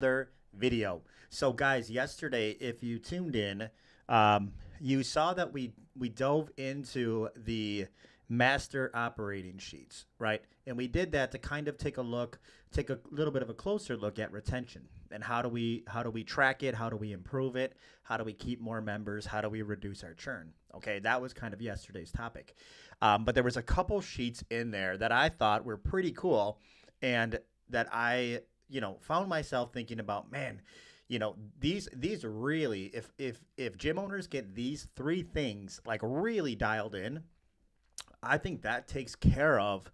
another video. So, guys, yesterday, if you tuned in, um, you saw that we dove into the master operating sheets, right? And we did that to kind of take a little bit of a closer look at retention and how do we track it, how do we improve it, how do we keep more members, how do we reduce our churn? Okay, that was kind of yesterday's topic. But there was a couple sheets in there that I thought were pretty cool, and that I found myself thinking about, man, these really, if gym owners get these three things like really dialed in, I think that takes care of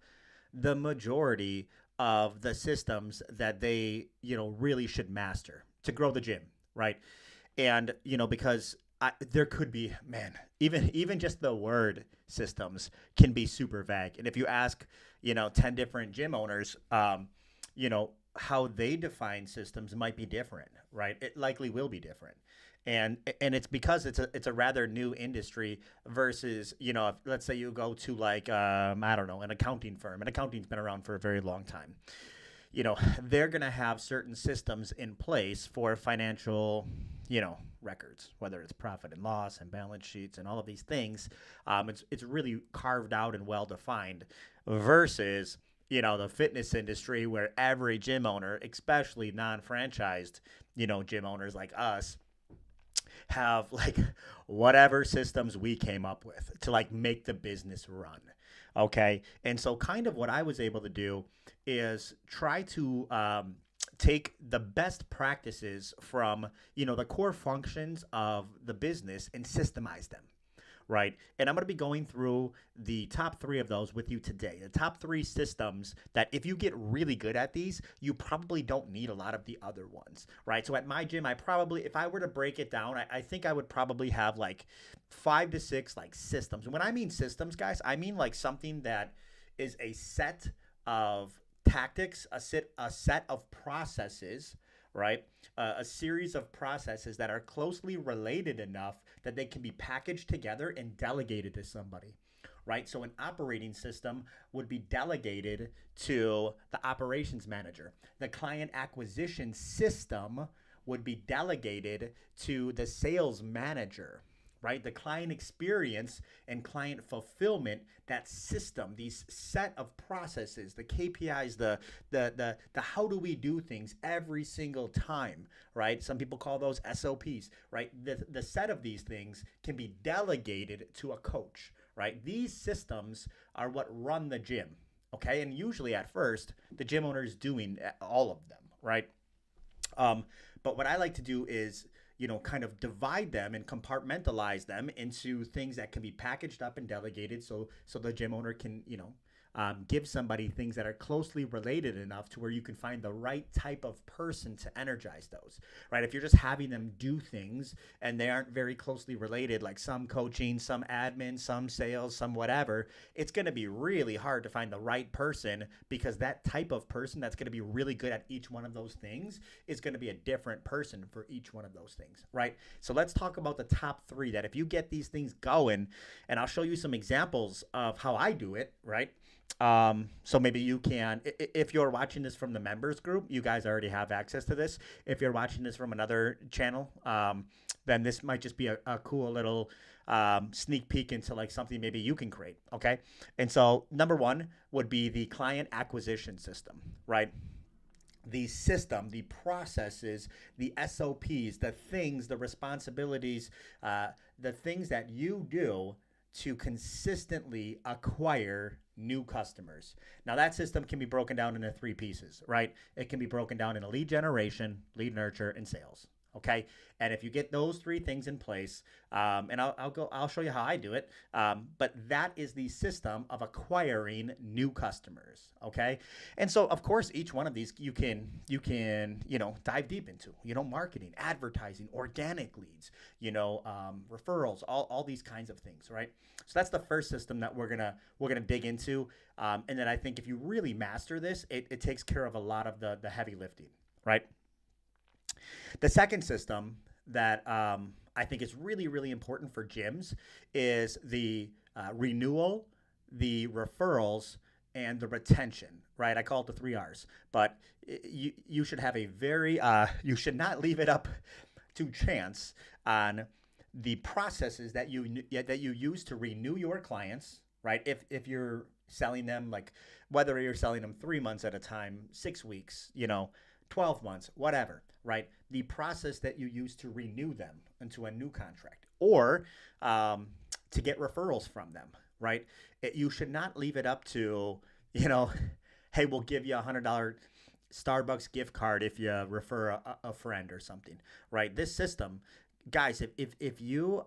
the majority of the systems that they, really should master to grow the gym, right? And, because there could be, man, even just the word systems can be super vague. And if you ask, 10 different gym owners, how they define systems might be different, right? It likely will be different. And it's because it's a rather new industry versus, if, let's say you go to like I don't know, an accounting firm. An accounting's been around for a very long time. They're going to have certain systems in place for financial, records, whether it's profit and loss and balance sheets and all of these things. It's really carved out and well defined versus, the fitness industry where every gym owner, especially non-franchised, gym owners like us, have like whatever systems we came up with to like make the business run. Okay. And so, kind of what I was able to do is try to take the best practices from, the core functions of the business and systemize them. Right. And I'm going to be going through the top three of those with you today. The top three systems that, if you get really good at these, you probably don't need a lot of the other ones. Right. So at my gym, if I were to break it down, I think I would probably have like 5 to 6 like systems. And when I mean systems, guys, I mean like something that is a set of tactics, a set of processes, right? A series of processes that are closely related enough that they can be packaged together and delegated to somebody, right? So an operating system would be delegated to the operations manager. The client acquisition system would be delegated to the sales manager, right? The client experience and client fulfillment, that system, these set of processes, the KPIs, the how do we do things every single time, right? Some people call those SOPs, right? The set of these things can be delegated to a coach, right? These systems are what run the gym, okay? And usually at first, the gym owner is doing all of them, right? Um, but what I like to do is, kind of divide them and compartmentalize them into things that can be packaged up and delegated, so the gym owner can, give somebody things that are closely related enough to where you can find the right type of person to energize those, right? If you're just having them do things and they aren't very closely related, like some coaching, some admin, some sales, some whatever, it's going to be really hard to find the right person, because that type of person that's going to be really good at each one of those things is going to be a different person for each one of those things, right? So let's talk about the top three that, if you get these things going, and I'll show you some examples of how I do it, right? So maybe you can, if you're watching this from the members group, you guys already have access to this. If you're watching this from another channel, then this might just be a cool little sneak peek into like something maybe you can create. Okay. And so number one would be the client acquisition system, right? The system, the processes, the SOPs, the things, the responsibilities, the things that you do to consistently acquire new customers. Now, that system can be broken down into three pieces, right? It can be broken down into lead generation, lead nurture, and sales. Okay, and if you get those three things in place, and I'll show you how I do it. But that is the system of acquiring new customers. Okay, and so of course each one of these you can dive deep into. Marketing, advertising, organic leads, referrals, all these kinds of things, right? So that's the first system that we're gonna dig into, and then I think if you really master this, it takes care of a lot of the heavy lifting, right? The second system that I think is really, really important for gyms is the renewal, the referrals, and the retention, right? I call it the three R's, but you should have a very you should not leave it up to chance on the processes that you use to renew your clients, right? If you're selling them, like whether you're selling them 3 months at a time, 6 weeks, 12 months, whatever, right? The process that you use to renew them into a new contract, or to get referrals from them, right? You should not leave it up to, you know, hey, we'll give you $100 Starbucks gift card if you refer a friend or something, right? This system, guys, if you're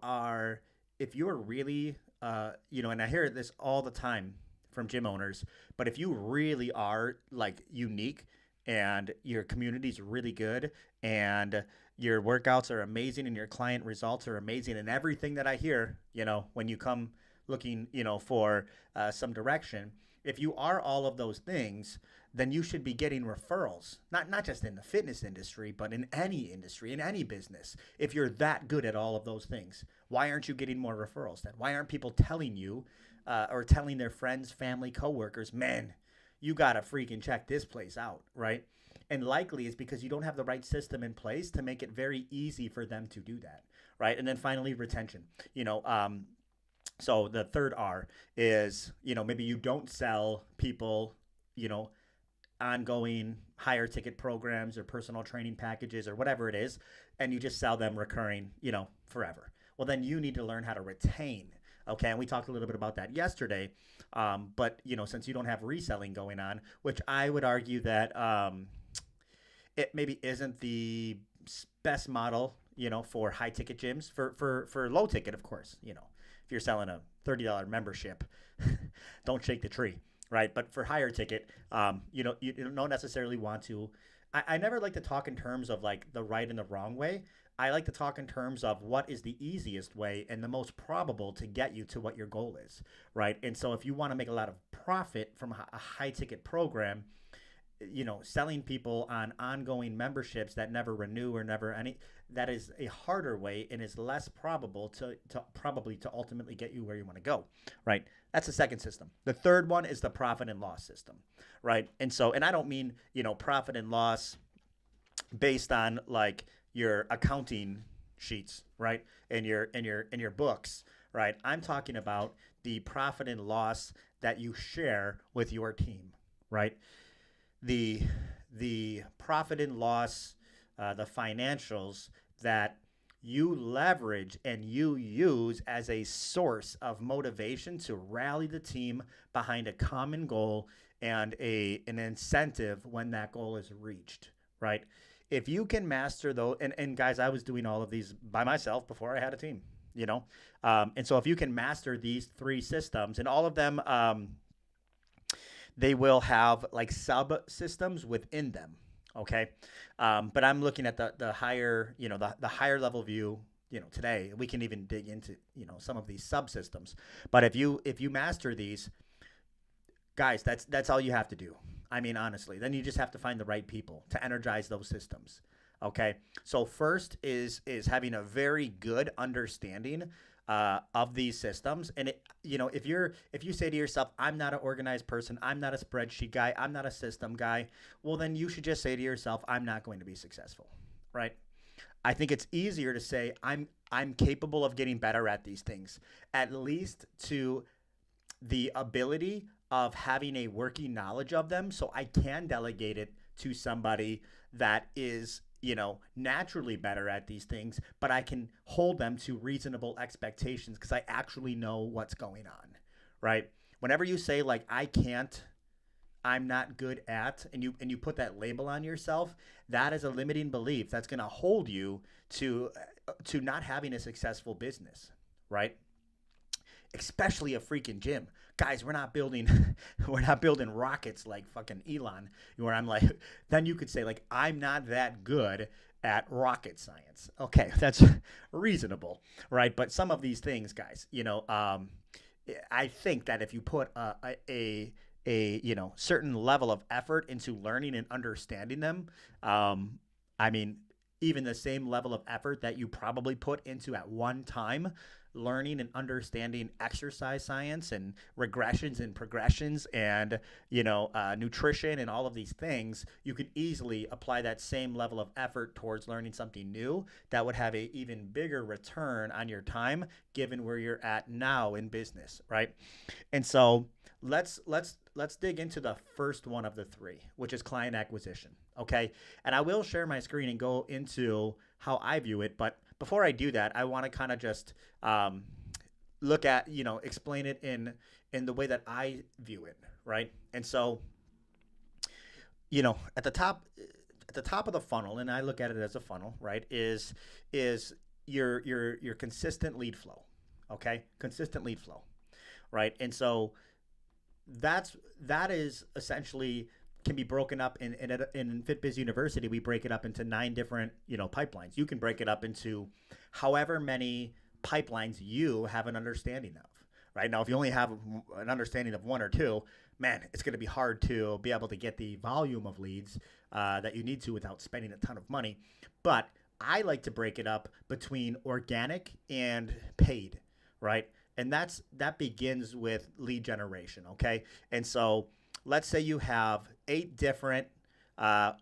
really, and I hear this all the time from gym owners, but if you really are like unique and your community is really good and your workouts are amazing and your client results are amazing and everything that I hear, when you come looking, for some direction, if you are all of those things, then you should be getting referrals, not just in the fitness industry, but in any industry, in any business. If you're that good at all of those things, why aren't you getting more referrals then? Why aren't people telling you or telling their friends, family, coworkers, man, you got to freaking check this place out, right? And likely it's because you don't have the right system in place to make it very easy for them to do that, right? And then finally, retention. So the third R is, maybe you don't sell people, ongoing higher ticket programs or personal training packages or whatever it is, and you just sell them recurring, forever. Well, then you need to learn how to retain. Okay, and we talked a little bit about that yesterday. But since you don't have reselling going on, which I would argue that it maybe isn't the best model, for high ticket gyms. For low ticket, of course, if you're selling a $30 membership, don't shake the tree, right? But for higher ticket, you don't necessarily want to. I never like to talk in terms of like the right and the wrong way. I like to talk in terms of what is the easiest way and the most probable to get you to what your goal is, right? And so if you want to make a lot of profit from a high ticket program, selling people on ongoing memberships that never renew or never that is a harder way and is less probable to ultimately get you where you want to go, right? That's the second system. The third one is the profit and loss system, right? And I don't mean, profit and loss based on like your accounting sheets, right? And your books, right? I'm talking about the profit and loss that you share with your team, right? The profit and loss, the financials that you leverage and you use as a source of motivation to rally the team behind a common goal and an incentive when that goal is reached, right? If you can master those, and guys, I was doing all of these by myself before I had a team, and so if you can master these three systems and all of them, they will have like subsystems within them. Okay. But I'm looking at the higher, the higher level view, today. We can even dig into, some of these subsystems. But if you master these, guys, that's all you have to do. I mean, honestly, then you just have to find the right people to energize those systems. Okay. So first is having a very good understanding of these systems. And if you say to yourself, I'm not an organized person, I'm not a spreadsheet guy, I'm not a system guy, well, then you should just say to yourself, I'm not going to be successful, right? I think it's easier to say I'm capable of getting better at these things, at least to the ability of having a working knowledge of them, so I can delegate it to somebody that is naturally better at these things, but I can hold them to reasonable expectations because I actually know what's going on, right? Whenever you say like, I'm not good at, and you put that label on yourself, that is a limiting belief that's going to hold you to not having a successful business, right? Especially a freaking gym. Guys, we're not building rockets like fucking Elon, where I'm like, then you could say like, I'm not that good at rocket science. Okay, that's reasonable, right? But some of these things, guys, I think that if you put a certain level of effort into learning and understanding them, I mean, even the same level of effort that you probably put into at one time learning and understanding exercise science and regressions and progressions and nutrition and all of these things, you could easily apply that same level of effort towards learning something new that would have a even bigger return on your time given where you're at now in business, right? And so let's dig into the first one of the three, which is client acquisition. Okay. And I will share my screen and go into how I view it. But before I do that, I want to kind of just look at, explain it in the way that I view it. Right. And so, at the top of the funnel, and I look at it as a funnel, right, is your consistent lead flow. Okay. Consistent lead flow. Right. And so that is essentially can be broken up in FitBiz University. We break it up into 9 different pipelines. You can break it up into however many pipelines you have an understanding of. Right now, if you only have an understanding of 1 or 2, man, it's going to be hard to be able to get the volume of leads that you need to without spending a ton of money. But I like to break it up between organic and paid, right? And that begins with lead generation, okay? And so let's say you have 8 different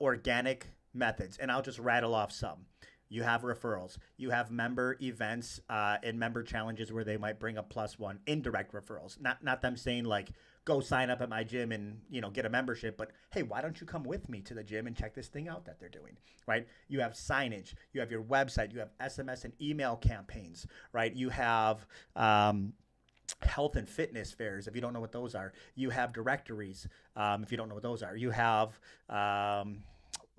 organic methods, and I'll just rattle off some. You have referrals. You have member events and member challenges where they might bring a +1 indirect referrals. Not them saying like, go sign up at my gym and get a membership, but hey, why don't you come with me to the gym and check this thing out that they're doing, right? You have signage. You have your website. You have SMS and email campaigns, right? You have health and fitness fairs, if you don't know what those are. You have directories, if you don't know what those are. You have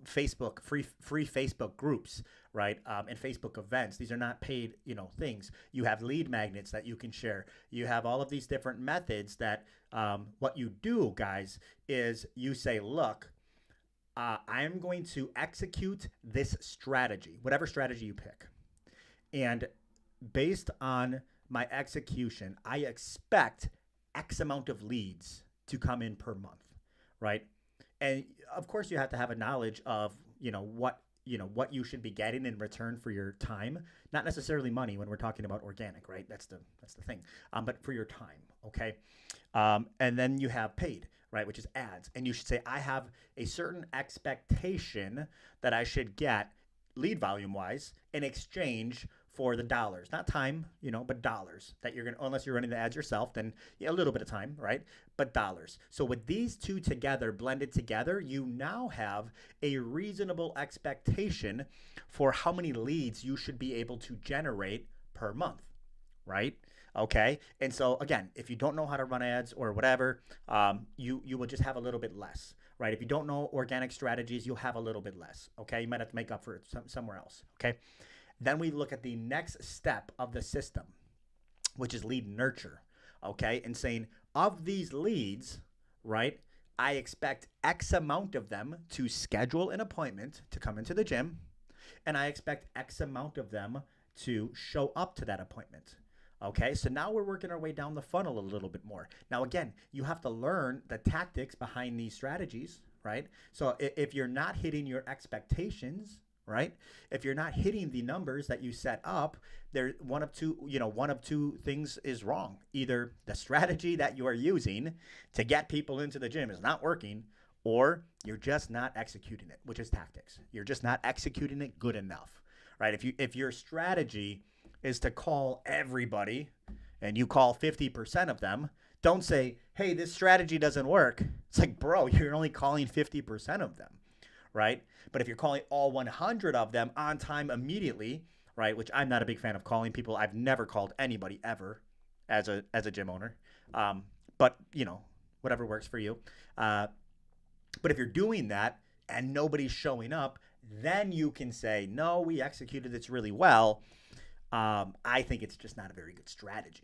Facebook, free Facebook groups, right? And Facebook events. These are not paid, things. You have lead magnets that you can share. You have all of these different methods that what you do, guys, is you say, look, I'm going to execute this strategy, whatever strategy you pick. And based on my execution, I expect X amount of leads to come in per month, right? And of course, you have to have a knowledge of what you should be getting in return for your time. Not necessarily money when we're talking about organic, right? That's the thing. But for your time, okay. And then you have paid, right, which is ads, and you should say I have a certain expectation that I should get lead volume wise in exchange for the dollars, not time, but dollars that you're going to, unless you're running the ads yourself, then a little bit of time, right? But dollars. So with these two together, blended together, you now have a reasonable expectation for how many leads you should be able to generate per month, right? Okay. And so again, if you don't know how to run ads or whatever, you will just have a little bit less, right? If you don't know organic strategies, you'll have a little bit less. Okay. You might have to make up for it somewhere else. Okay. Then we look at the next step of the system, which is lead nurture, okay? And saying, of these leads, right, I expect X amount of them to schedule an appointment to come into the gym, and I expect X amount of them to show up to that appointment. Okay, so now we're working our way down the funnel a little bit more. Now, again, you have to learn the tactics behind these strategies, right? So if you're not hitting your expectations, right? If you're not hitting the numbers that you set up, there one of two things is wrong. Either the strategy that you are using to get people into the gym is not working, or you're just not executing it, which is tactics. You're just not executing it good enough, right? If your strategy is to call everybody and you call 50% of them, don't say, hey, this strategy doesn't work. It's like, bro, you're only calling 50% of them, right? But if you're calling all 100 of them on time immediately, right, which I'm not a big fan of calling people. I've never called anybody ever as a gym owner. But, whatever works for you. But if you're doing that and nobody's showing up, then you can say, no, we executed this really well. I think it's just not a very good strategy.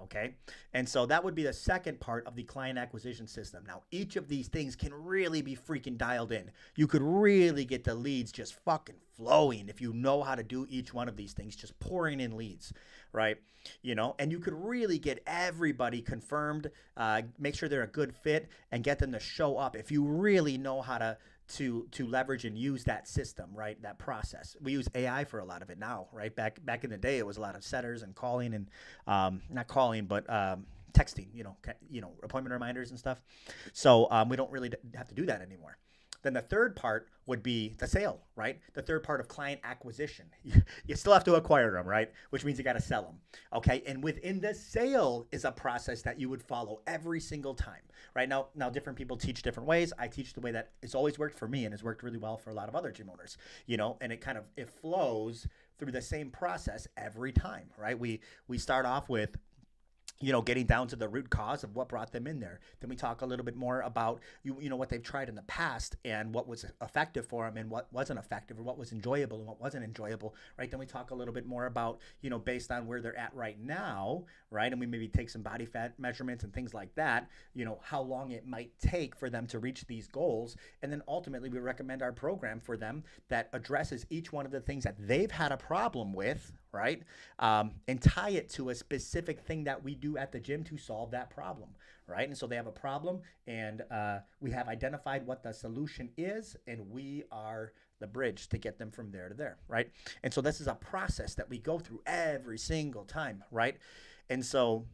Okay. And so that would be the second part of the client acquisition system. Now, each of these things can really be freaking dialed in. You could really get the leads just fucking flowing if you know how to do each one of these things, just pouring in leads, right? And you could really get everybody confirmed, make sure they're a good fit, and get them to show up if you really know how to leverage and use that system, right? That process. We use AI for a lot of it now, right? Back in the day, it was a lot of setters and calling and not calling, but texting. Appointment reminders and stuff. So we don't really have to do that anymore. Then the third part would be the sale, right? The third part of client acquisition. You still have to acquire them, right? Which means you got to sell them, okay? And within the sale is a process that you would follow every single time, right? Now, different people teach different ways. I teach the way that it's always worked for me and has worked really well for a lot of other gym owners, and it flows through the same process every time, right? We start off with getting down to the root cause of what brought them in there. Then we talk a little bit more about what they've tried in the past and what was effective for them and what wasn't effective, or what was enjoyable and what wasn't enjoyable, right? Then we talk a little bit more about, based on where they're at right now, right? And we maybe take some body fat measurements and things like that, how long it might take for them to reach these goals. And then ultimately we recommend our program for them that addresses each one of the things that they've had a problem with, right? And tie it to a specific thing that we do at the gym to solve that problem, right? And so they have a problem, and we have identified what the solution is, and we are the bridge to get them from there to there, right? And so this is a process that we go through every single time, right? And so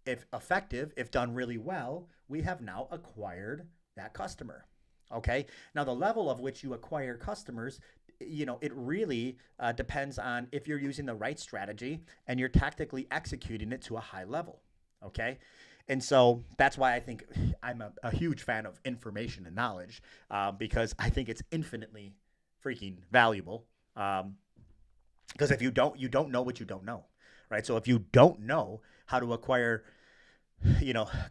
if effective, if done really well, we have now acquired that customer. Okay. Now, the level of which you acquire customers, it really depends on if you're using the right strategy and you're tactically executing it to a high level. Okay. And so that's why I think I'm a huge fan of information and knowledge, because I think it's infinitely freaking valuable. Because if you don't know what you don't know, right? So if you don't know how to acquire,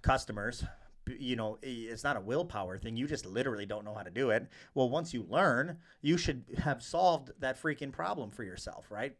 customers, it's not a willpower thing. You just literally don't know how to do it. Well, once you learn, you should have solved that freaking problem for yourself, right?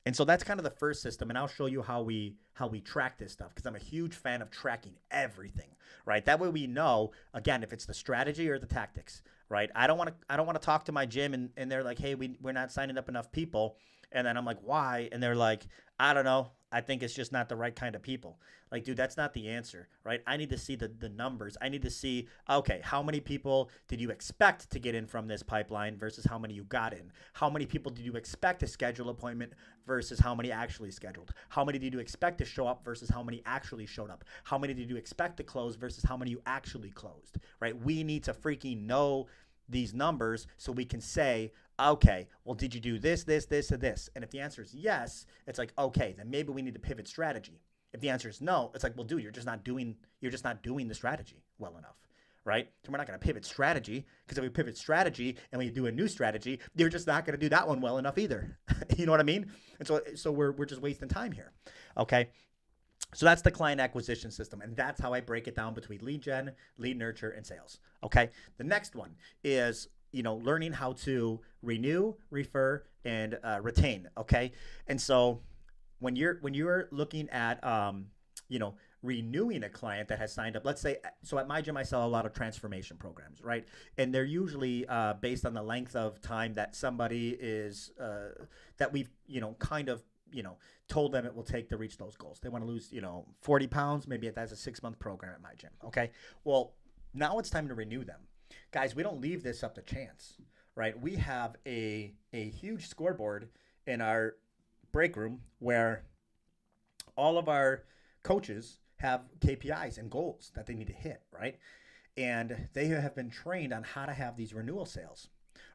And so that's kind of the first system, and I'll show you how we track this stuff, because I'm a huge fan of tracking everything, right? That way we know, again, if it's the strategy or the tactics, right? I don't want to talk to my gym and they're like, hey, we're not signing up enough people, and then I'm like, why? And they're like, I don't know. I think it's just not the right kind of people. Like, dude, that's not the answer, right? I need to see the numbers. I need to see, okay, how many people did you expect to get in from this pipeline versus how many you got in? How many people did you expect to schedule appointment versus how many actually scheduled? How many did you expect to show up versus how many actually showed up? How many did you expect to close versus how many you actually closed, right? We need to freaking know these numbers so we can say, okay, well, did you do this, this, this, or this? And if the answer is yes, it's like, okay, then maybe we need to pivot strategy. If the answer is no, it's like, well, dude, you're just not doing the strategy well enough, right? So we're not going to pivot strategy, because if we pivot strategy and we do a new strategy, you're just not going to do that one well enough either. You know what I mean? And so we're just wasting time here. Okay. So that's the client acquisition system, and that's how I break it down between lead gen, lead nurture, and sales. Okay. The next one is learning how to renew, refer, and retain. Okay. And so when you're looking at renewing a client that has signed up, let's say, so at my gym I sell a lot of transformation programs, right? And they're usually based on the length of time that somebody is that we've kind of told them it will take to reach those goals. They want to lose 40 pounds, maybe that's a 6-month program at my gym. Okay. Well, now it's time to renew them. Guys, we don't leave this up to chance, right? We have a huge scoreboard in our break room where all of our coaches have KPIs and goals that they need to hit, right? And they have been trained on how to have these renewal sales,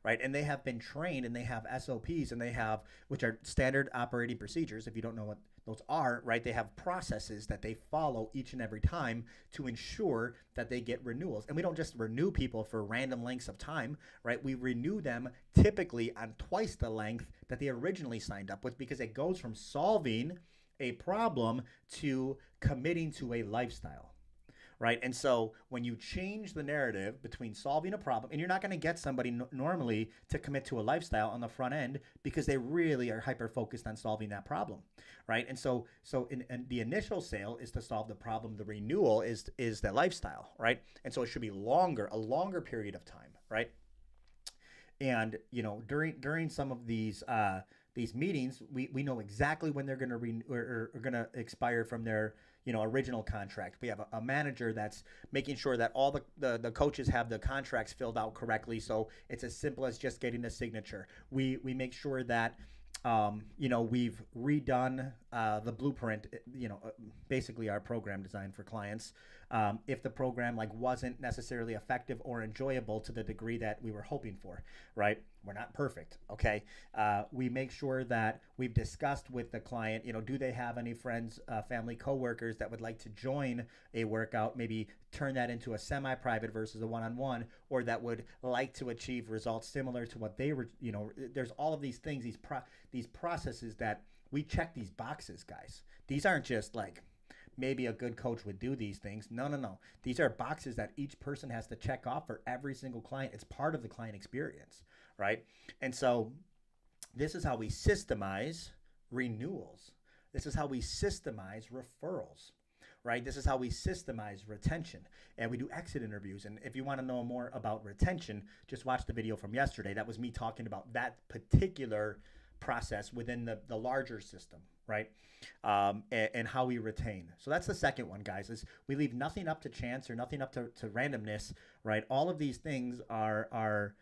right? And they have been trained, and they have SOPs, and they have, which are standard operating procedures. If you don't know what those are, right, they have processes that they follow each and every time to ensure that they get renewals. And we don't just renew people for random lengths of time, right? We renew them typically on twice the length that they originally signed up with, because it goes from solving a problem to committing to a lifestyle, right? And so when you change the narrative between solving a problem, and you're not going to get somebody normally to commit to a lifestyle on the front end, because they really are hyper focused on solving that problem, right? And so in the initial sale is to solve the problem. The renewal is the lifestyle, right? And so it should be a longer period of time, right? And during some of these meetings, we know exactly when they're going to going to expire from their original contract. We have a manager that's making sure that all the coaches have the contracts filled out correctly. So it's as simple as just getting a signature. We make sure that we've redone the blueprint, basically our program design for clients. If the program like wasn't necessarily effective or enjoyable to the degree that we were hoping for, right? We're not perfect, okay? We make sure that we've discussed with the client, do they have any friends, family, coworkers that would like to join a workout, maybe turn that into a semi-private versus a one-on-one, or that would like to achieve results similar to what they were, there's all of these things, these processes that we check these boxes, guys. These aren't just like maybe a good coach would do these things. No. These are boxes that each person has to check off for every single client. It's part of the client experience, right? And so this is how we systemize renewals. This is how we systemize referrals, right? This is how we systemize retention. And we do exit interviews. And if you want to know more about retention, just watch the video from yesterday. That was me talking about that particular process within the larger system, right? And how we retain. So that's the second one, guys, is we leave nothing up to chance or nothing up to randomness, right? All of these things are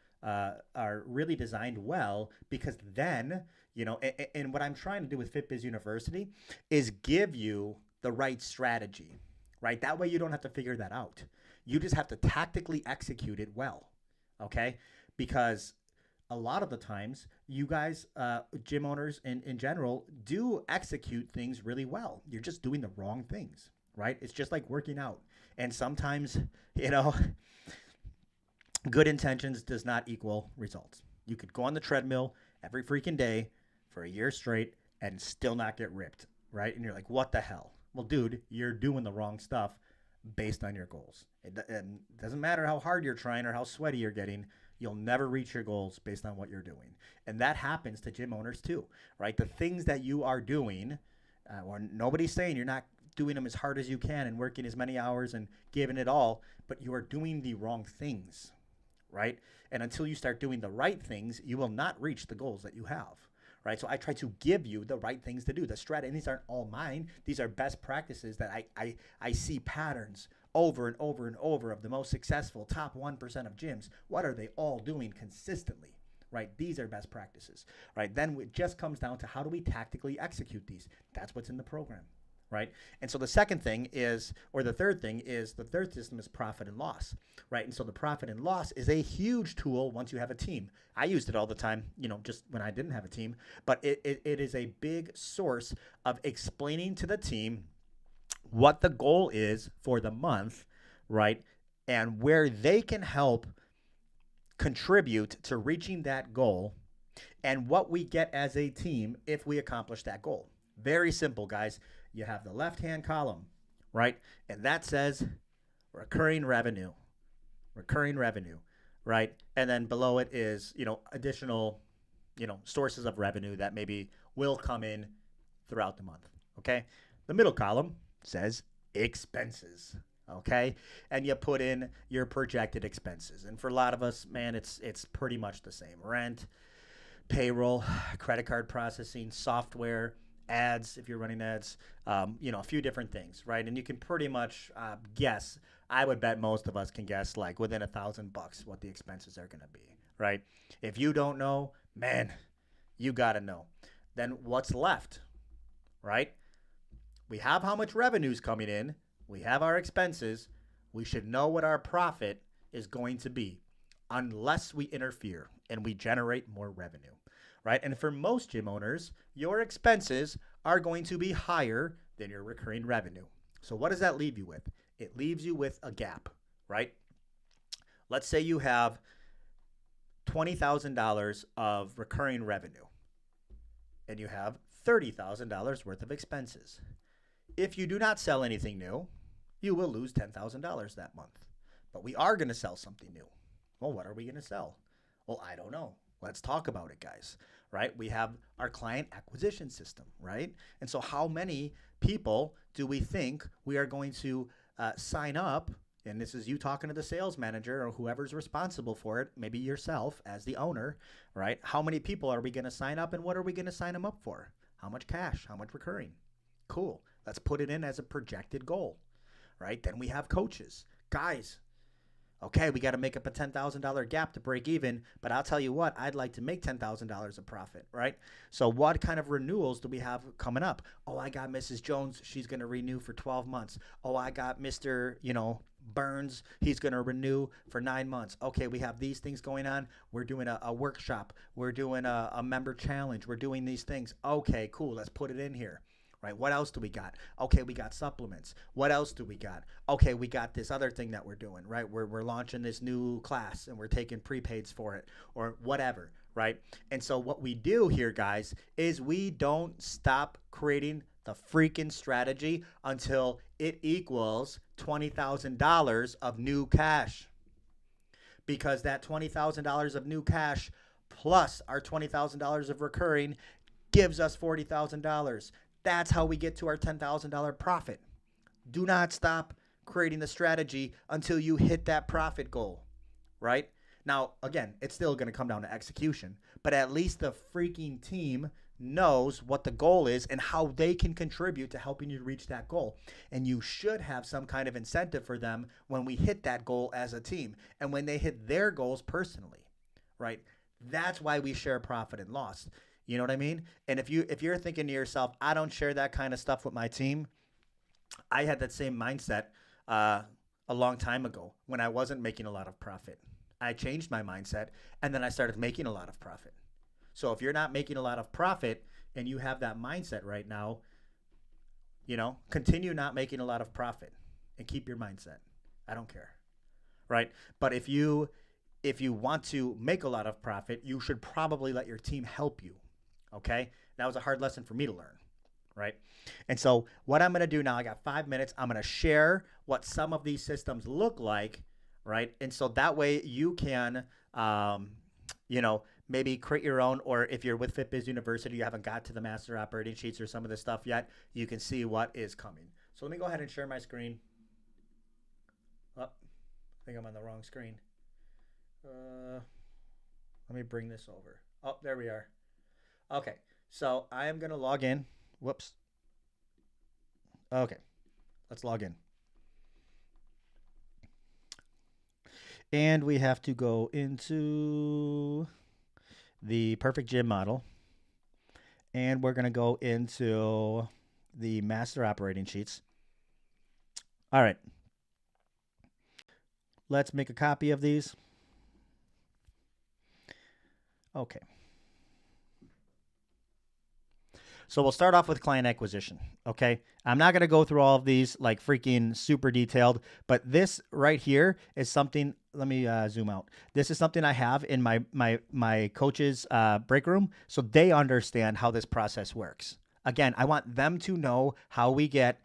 really designed well, because then, and what I'm trying to do with FitBiz University is give you the right strategy, right? That way you don't have to figure that out. You just have to tactically execute it well, okay? Because a lot of the times, you guys, gym owners in general, do execute things really well. You're just doing the wrong things, right? It's just like working out. And sometimes, good intentions does not equal results. You could go on the treadmill every freaking day for a year straight and still not get ripped, right? And you're like, what the hell? Well, dude, you're doing the wrong stuff based on your goals. It doesn't matter how hard you're trying or how sweaty you're getting. You'll never reach your goals based on what you're doing. And that happens to gym owners too, right? The things that you are doing, or nobody's saying you're not doing them as hard as you can and working as many hours and giving it all, but you are doing the wrong things, right? And until you start doing the right things, you will not reach the goals that you have, right? So I try to give you the right things to do. The strategies, these aren't all mine. These are best practices that I see patterns over and over and over of the most successful top 1% of gyms. What are they all doing consistently, right? These are best practices, right? Then it just comes down to how do we tactically execute these? That's what's in the program, right? And so the second thing is, or the third thing is, the third system is profit and loss, right? And so the profit and loss is a huge tool once you have a team. I used it all the time, just when I didn't have a team, but it is a big source of explaining to the team what the goal is for the month, right? And where they can help contribute to reaching that goal, and what we get as a team if we accomplish that goal. Very simple, guys. You have the left-hand column, right? And that says recurring revenue, right? And then below it is, additional, sources of revenue that maybe will come in throughout the month, okay? The middle column says expenses, okay? And you put in your projected expenses. And for a lot of us, man, it's pretty much the same. Rent, payroll, credit card processing, software, ads, if you're running ads, a few different things, right? And you can pretty much guess. I would bet most of us can guess like within $1,000 what the expenses are going to be, right? If you don't know, man, you got to know. Then what's left, right? We have how much revenue is coming in. We have our expenses. We should know what our profit is going to be unless we interfere and we generate more revenue, right? And for most gym owners, your expenses are going to be higher than your recurring revenue. So what does that leave you with? It leaves you with a gap, right? Let's say you have $20,000 of recurring revenue and you have $30,000 worth of expenses. If you do not sell anything new, you will lose $10,000 that month. But we are going to sell something new. Well, what are we going to sell? Well, I don't know. Let's talk about it, guys, right? We have our client acquisition system, right? And so how many people do we think we are going to sign up? And this is you talking to the sales manager or whoever's responsible for it, maybe yourself as the owner, right? How many people are we going to sign up and what are we going to sign them up for? How much cash? How much recurring? Cool. Let's put it in as a projected goal, right? Then we have coaches. Guys, okay, we got to make up a $10,000 gap to break even, but I'll tell you what, I'd like to make $10,000 of profit, right? So what kind of renewals do we have coming up? Oh, I got Mrs. Jones. She's going to renew for 12 months. Oh, I got Mr., Burns. He's going to renew for 9 months. Okay, we have these things going on. We're doing a workshop. We're doing a member challenge. We're doing these things. Okay, cool. Let's put it in here. Right? What else do we got? Okay, we got supplements. What else do we got? Okay, we got this other thing that we're doing, right? We're launching this new class and we're taking prepaids for it or whatever, right? And so what we do here, guys, is we don't stop creating the freaking strategy until it equals $20,000 of new cash. Because that $20,000 of new cash plus our $20,000 of recurring gives us $40,000. That's how we get to our $10,000 profit. Do not stop creating the strategy until you hit that profit goal, right? Now, again, it's still going to come down to execution, but at least the freaking team knows what the goal is and how they can contribute to helping you reach that goal. And you should have some kind of incentive for them when we hit that goal as a team and when they hit their goals personally, right? That's why we share profit and loss. You know what I mean? And if you're thinking to yourself, I don't share that kind of stuff with my team, I had that same mindset a long time ago when I wasn't making a lot of profit. I changed my mindset and then I started making a lot of profit. So if you're not making a lot of profit and you have that mindset right now, continue not making a lot of profit and keep your mindset. I don't care, right? But if you want to make a lot of profit, you should probably let your team help you, okay? That was a hard lesson for me to learn, right? And so what I'm going to do now, I got 5 minutes. I'm going to share what some of these systems look like, right? And so that way you can, maybe create your own, or if you're with FitBiz University, you haven't got to the master operating sheets or some of this stuff yet, you can see what is coming. So let me go ahead and share my screen. Oh, I think I'm on the wrong screen. Let me bring this over. Oh, there we are. Okay, so I am going to log in. Whoops. Okay, let's log in. And we have to go into the perfect gym model. And we're going to go into the master operating sheets. All right. Let's make a copy of these. Okay. So we'll start off with client acquisition, okay? I'm not going to go through all of these like freaking super detailed, but this right here is something, let me zoom out. This is something I have in my coach's break room, so they understand how this process works. Again, I want them to know how we get,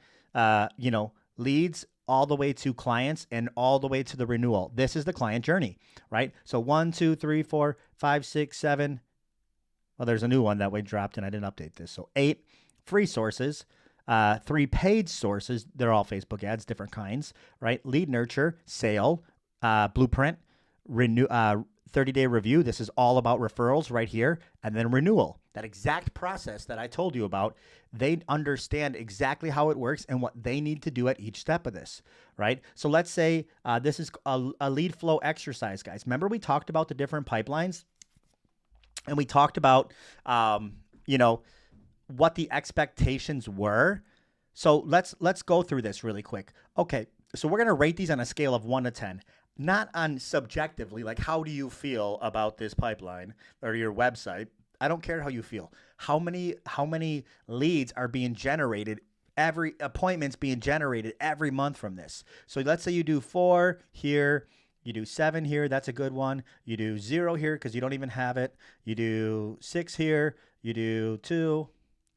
leads all the way to clients and all the way to the renewal. This is the client journey, right? So 1, 2, 3, 4, 5, 6, 7. Well, there's a new one that we dropped and I didn't update this. So 8 free sources, 3 paid sources. They're all Facebook ads, different kinds, right? Lead nurture, sale, blueprint, renew, 30-day review. This is all about referrals right here. And then renewal, that exact process that I told you about. They understand exactly how it works and what they need to do at each step of this, right? So let's say this is a lead flow exercise, guys. Remember we talked about the different pipelines? And we talked about, what the expectations were. So let's go through this really quick. Okay, so we're going to rate these on a scale of 1 to 10. Not on subjectively, like how do you feel about this pipeline or your website? I don't care how you feel. How many leads are being generated, every appointment's being generated every month from this. So let's say you do 4 here. You do 7 here. That's a good one. You do 0 here because you don't even have it. You do 6 here. You do 2.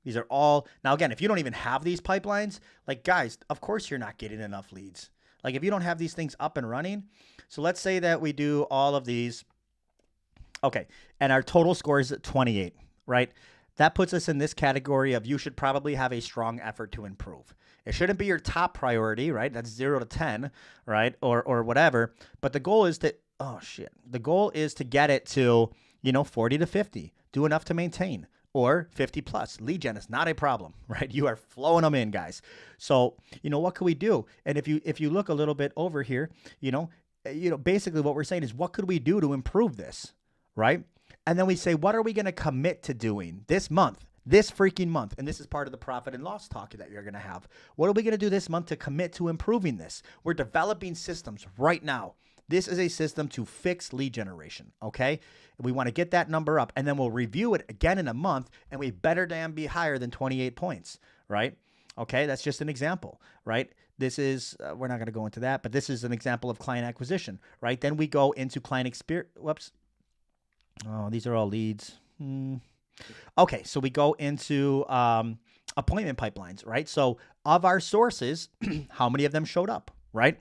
These are all. Now, again, if you don't even have these pipelines, like, guys, of course you're not getting enough leads. Like, if you don't have these things up and running. So let's say that we do all of these. Okay. And our total score is 28, right? That puts us in this category of you should probably have a strong effort to improve. It shouldn't be your top priority, right? That's 0 to 10, right? Or whatever. But the goal is to, the goal is to get it to, 40 to 50. Do enough to maintain. or 50 plus. Lead gen is not a problem, right? You are flowing them in, guys. So, what can we do? And if you look a little bit over here, basically what we're saying is, what could we do to improve this, right? And then we say, what are we going to commit to doing this month, this freaking month? And this is part of the profit and loss talk that you're going to have. What are we going to do this month to commit to improving this? We're developing systems right now. This is a system to fix lead generation, okay? We want to get that number up, and then we'll review it again in a month, and we better damn be higher than 28 points, right? Okay, that's just an example, right? This is, we're not going to go into that, but this is an example of client acquisition, right? Then we go into client experience. Whoops. Oh, these are all leads. Okay, so we go into appointment pipelines, right? So of our sources, how many of them showed up, right?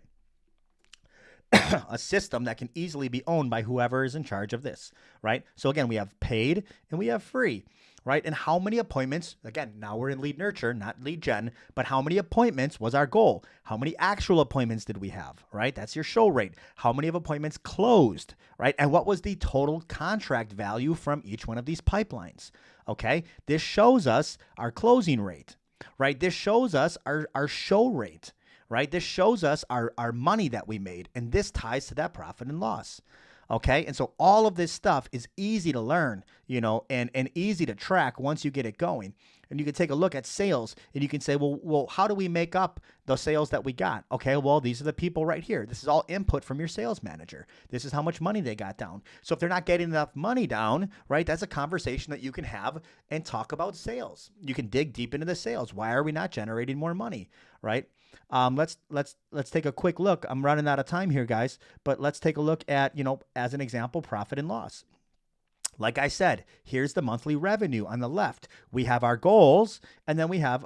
A system that can easily be owned by whoever is in charge of this, right? So again, we have paid and we have free, right? And how many appointments, again, now we're in lead nurture, not lead gen, but how many appointments was our goal? How many actual appointments did we have, right? That's your show rate. How many of appointments closed, right? And what was the total contract value from each one of these pipelines, okay? This shows us our closing rate, right? This shows us our show rate, right? This shows us our money that we made, and this ties to that profit and loss. Okay. And so all of this stuff is easy to learn, and easy to track once you get it going. And you can take a look at sales and you can say, well, how do we make up the sales that we got? Okay. Well, these are the people right here. This is all input from your sales manager. This is how much money they got down. So if they're not getting enough money down, right, that's a conversation that you can have and talk about sales. You can dig deep into the sales. Why are we not generating more money? Right. Let's take a quick look. I'm running out of time here, guys, but let's take a look at, as an example, profit and loss. Like I said, here's the monthly revenue on the left. We have our goals, and then we have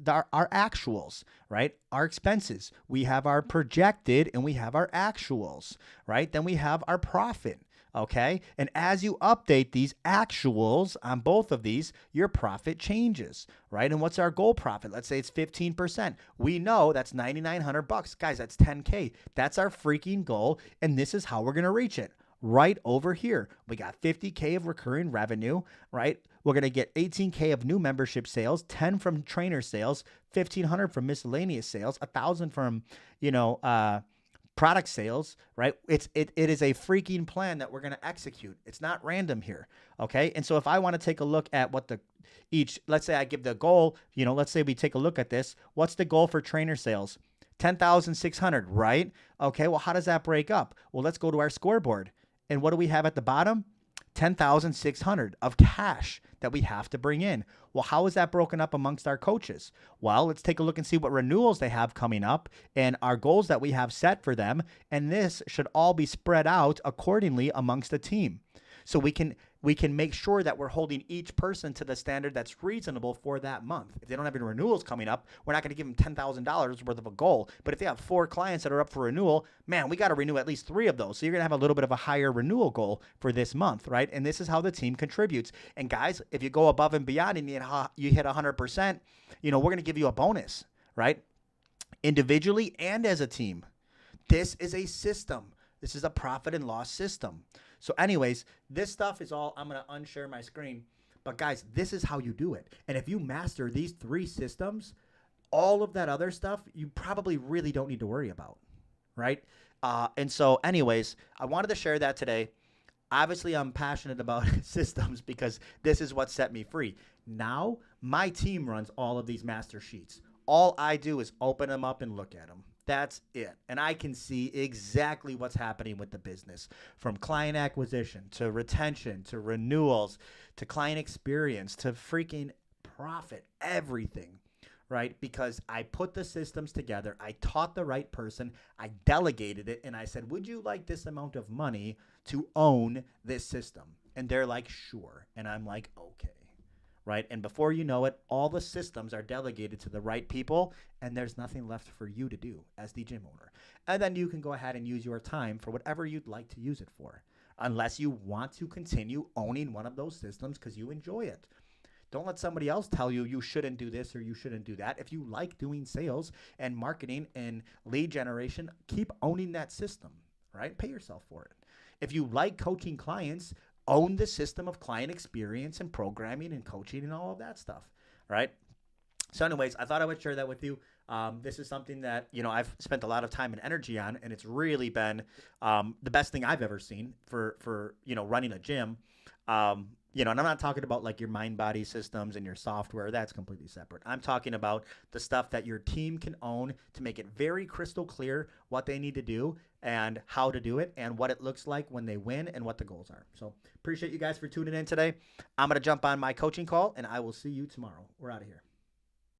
our actuals, right? Our expenses. We have our projected, and we have our actuals, right? Then we have our profit. Okay. And as you update these actuals on both of these, your profit changes, right? And what's our goal profit? Let's say it's 15%. We know that's $9,900. Guys, that's 10K. That's our freaking goal. And this is how we're going to reach it. Right over here, we got 50K of recurring revenue, right? We're going to get 18K of new membership sales, 10 from trainer sales, 1,500 from miscellaneous sales, 1,000 from, product sales, right? It is a freaking plan that we're going to execute. It's not random here, okay? And so if I want to take a look at what let's say I give the goal, let's say we take a look at this. What's the goal for trainer sales? 10,600, right? Okay, well, how does that break up? Well, let's go to our scoreboard. And what do we have at the bottom? 10,600 of cash that we have to bring in. Well, how is that broken up amongst our coaches? Well, let's take a look and see what renewals they have coming up and our goals that we have set for them. And this should all be spread out accordingly amongst the team. So we can make sure that we're holding each person to the standard that's reasonable for that month. If they don't have any renewals coming up, we're not going to give them $10,000 worth of a goal. But if they have 4 clients that are up for renewal, man, we got to renew at least 3 of those. So you're going to have a little bit of a higher renewal goal for this month, right? And this is how the team contributes. And guys, if you go above and beyond and you hit 100%, we're going to give you a bonus, right? Individually and as a team. This is a system. This is a profit and loss system. So anyways, this stuff is all, I'm going to unshare my screen. But guys, this is how you do it. And if you master these 3 systems, all of that other stuff, you probably really don't need to worry about, right? And so anyways, I wanted to share that today. Obviously, I'm passionate about systems because this is what set me free. Now, my team runs all of these master sheets. All I do is open them up and look at them. That's it. And I can see exactly what's happening with the business, from client acquisition to retention to renewals to client experience to freaking profit, everything, right? Because I put the systems together. I taught the right person. I delegated it. And I said, would you like this amount of money to own this system? And they're like, sure. And I'm like, okay. Right? And before you know it, all the systems are delegated to the right people, and there's nothing left for you to do as the gym owner. And then you can go ahead and use your time for whatever you'd like to use it for, unless you want to continue owning one of those systems because you enjoy it. Don't let somebody else tell you you shouldn't do this or you shouldn't do that. If you like doing sales and marketing and lead generation, keep owning that system, right? Pay yourself for it. If you like coaching clients, own the system of client experience and programming and coaching and all of that stuff, right? So, anyways, I thought I would share that with you. This is something that I've spent a lot of time and energy on, and it's really been the best thing I've ever seen for running a gym. And I'm not talking about like your mind body systems and your software. That's completely separate. I'm talking about the stuff that your team can own to make it very crystal clear what they need to do and how to do it and what it looks like when they win and what the goals are. So appreciate you guys for tuning in today. I'm going to jump on my coaching call and I will see you tomorrow. We're out of here.